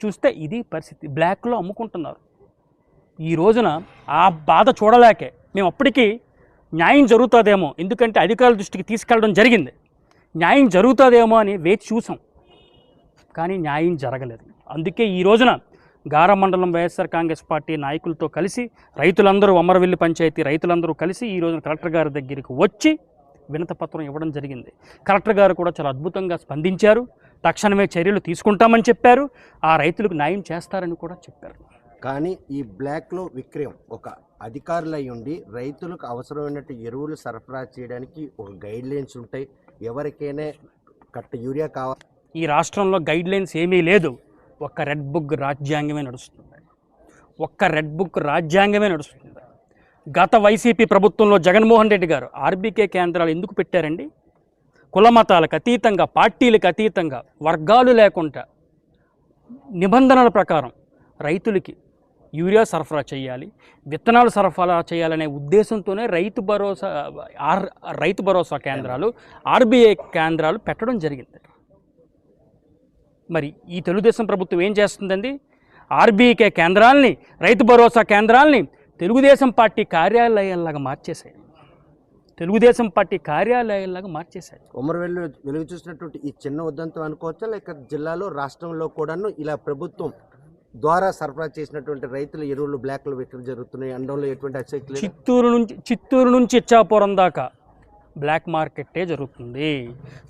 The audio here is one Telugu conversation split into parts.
చూస్తే ఇది పరిస్థితి, బ్లాక్లో అమ్ముకుంటున్నారు. ఈ రోజున ఆ బాధ చూడలేకే మేము అప్పటికీ న్యాయం జరుగుతుందేమో, ఎందుకంటే అధికారుల దృష్టికి తీసుకెళ్ళడం జరిగింది, న్యాయం జరుగుతుందేమో అని వేచి చూసాం, కానీ న్యాయం జరగలేదు. అందుకే ఈ రోజున గార మండలం వైఎస్ఆర్ కాంగ్రెస్ పార్టీ నాయకులతో కలిసి రైతులందరూ, అమరవెల్లి పంచాయతీ రైతులందరూ కలిసి ఈ రోజున కలెక్టర్ గారి దగ్గరికి వచ్చి వినతిపత్రం ఇవ్వడం జరిగింది. కలెక్టర్ గారు కూడా చాలా అద్భుతంగా స్పందించారు, తక్షణమే చర్యలు తీసుకుంటామని చెప్పారు, ఆ రైతులకు న్యాయం చేస్తారని కూడా చెప్పారు. కానీ ఈ బ్లాక్లో విక్రయం ఒక అధికారులై ఉండి రైతులకు అవసరమైనట్టు ఎరువులు సరఫరా చేయడానికి ఒక గైడ్ లైన్స్ ఉంటాయి, ఎవరికైనా యూరియా కావాలి. ఈ రాష్ట్రంలో గైడ్ లైన్స్ ఏమీ లేదు, ఒక్క రెడ్ బుక్ రాజ్యాంగమే నడుస్తుంది, ఒక్క రెడ్ బుక్ రాజ్యాంగమే నడుస్తుంది. గత వైసీపీ ప్రభుత్వంలో జగన్మోహన్ రెడ్డి గారు ఆర్బీకే కేంద్రాలు ఎందుకు పెట్టారండి? కుల మతాలకు అతీతంగా, పార్టీలకు అతీతంగా, వర్గాలు లేకుండా నిబంధనల ప్రకారం రైతులకి యూరియా సరఫరా చేయాలి, విత్తనాలు సరఫరా చేయాలనే ఉద్దేశంతోనే రైతు భరోసా కేంద్రాలు, ఆర్బీఐ కేంద్రాలు పెట్టడం జరిగింది. మరి ఈ తెలుగుదేశం ప్రభుత్వం ఏం చేస్తుందండి? RBI కేంద్రాలని, Rythu Bharosa కేంద్రాలని Telugu Desam party కార్యాలయాల్లాగా మార్చేశాయి, Telugu Desam party కార్యాలయాల్లాగా మార్చేశాయి. ఉమరవెల్లి వెలుగు చూసినటువంటి ఈ చిన్న ఉద్దంతం అనుకోవచ్చా, లేక జిల్లాలో రాష్ట్రంలో కూడాను ఇలా ప్రభుత్వం ద్వారా సరఫరా చేసినటువంటి రైతుల ఎరువులు బ్లాక్లో విక్రయం జరుగుతున్నాయి అనడంలో ఎటువంటి అసక్తి లేదు? చిత్తూరు నుంచి ఇచ్చాపురం దాకా బ్లాక్ మార్కెట్టే జరుగుతుంది.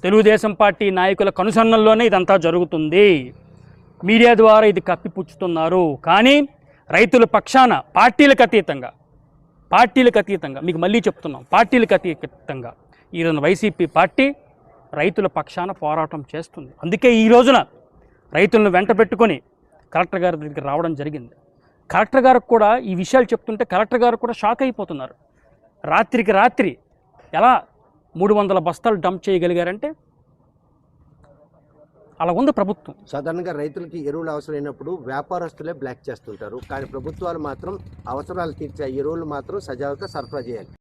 తెలుగుదేశం పార్టీ నాయకుల కనుసన్నల్లోనే ఇదంతా జరుగుతుంది. మీడియా ద్వారా ఇది కప్పిపుచ్చుతున్నారు. కానీ రైతుల పక్షాన పార్టీలకు అతీతంగా మీకు మళ్ళీ చెప్తున్నాం, పార్టీలకు అతీతంగా ఈరోజు వైసీపీ పార్టీ రైతుల పక్షాన పోరాటం చేస్తుంది. అందుకే ఈ రోజున రైతులను వెంట పెట్టుకొని కలెక్టర్ గారి దగ్గరికి రావడం జరిగింది. కలెక్టర్ గారికి కూడా ఈ విషయాలు చెప్తుంటే కలెక్టర్ గారు కూడా షాక్ అయిపోతున్నారు. రాత్రికి రాత్రి ఎలా 300 బస్తాలు డంప్ చేయగలిగారంటే అలా ఉంది ప్రభుత్వం. సాధారణంగా రైతులకి ఎరువులు అవసరమైనప్పుడు వ్యాపారస్తులే బ్లాక్ చేస్తుంటారు, కానీ ప్రభుత్వాలు మాత్రం అవసరాలు తీర్చే ఎరువులు మాత్రం సజావుగా సరఫరా చేయాలి.